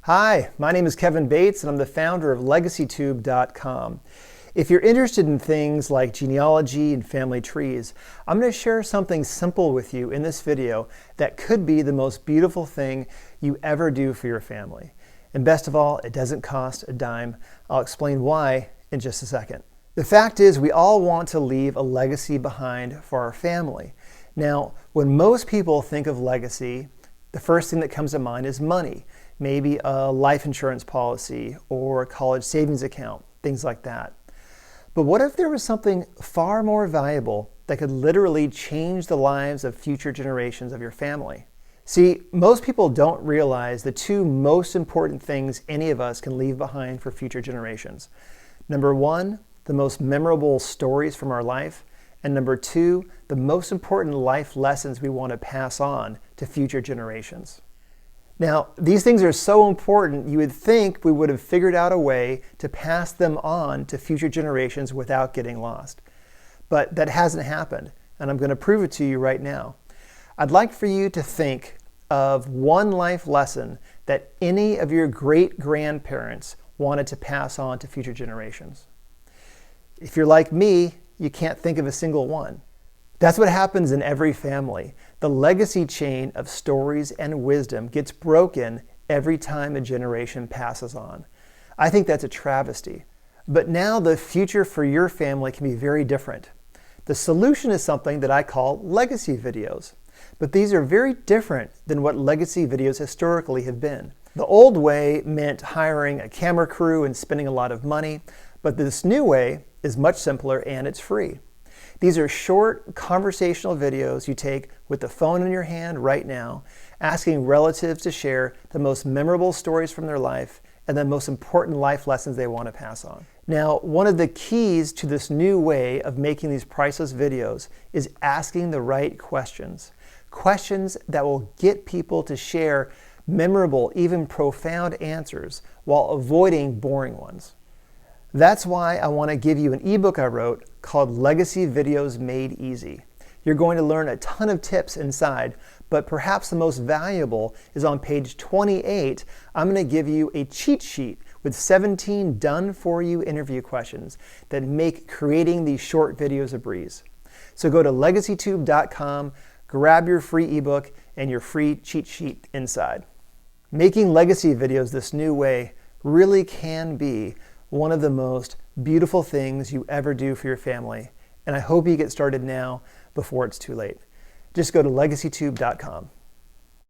Hi, my name is Kevin Bates and I'm the founder of LegacyTube.com. If you're interested in things like genealogy and family trees, I'm going to share something simple with you in this video that could be the most beautiful thing you ever do for your family. And best of all, it doesn't cost a dime. I'll explain why in just a second. The fact is, we all want to leave a legacy behind for our family. Now, when most people think of legacy, the first thing that comes to mind is money. Maybe a life insurance policy or a college savings account, things like that. But what if there was something far more valuable that could literally change the lives of future generations of your family? See, most people don't realize the two most important things any of us can leave behind for future generations. Number one, the most memorable stories from our life. And number two, the most important life lessons we want to pass on to future generations. Now, these things are so important, you would think we would have figured out a way to pass them on to future generations without getting lost. But that hasn't happened, and I'm going to prove it to you right now. I'd like for you to think of one life lesson that any of your great-grandparents wanted to pass on to future generations. If you're like me, you can't think of a single one. That's what happens in every family. The legacy chain of stories and wisdom gets broken every time a generation passes on. I think that's a travesty. But now the future for your family can be very different. The solution is something that I call legacy videos. But these are very different than what legacy videos historically have been. The old way meant hiring a camera crew and spending a lot of money, but this new way is much simpler and it's free. These are short conversational videos you take with the phone in your hand right now, asking relatives to share the most memorable stories from their life and the most important life lessons they want to pass on. Now, one of the keys to this new way of making these priceless videos is asking the right questions. Questions that will get people to share memorable, even profound answers while avoiding boring ones. That's why I want to give you an ebook I wrote called Legacy Videos Made Easy. You're going to learn a ton of tips inside, but perhaps the most valuable is on page 28. I'm going to give you a cheat sheet with 17 done-for-you interview questions that make creating these short videos a breeze. So go to LegacyTube.com, grab your free ebook and your free cheat sheet inside. Making legacy videos this new way really can be one of the most beautiful things you ever do for your family. And I hope you get started now before it's too late. Just go to LegacyTube.com.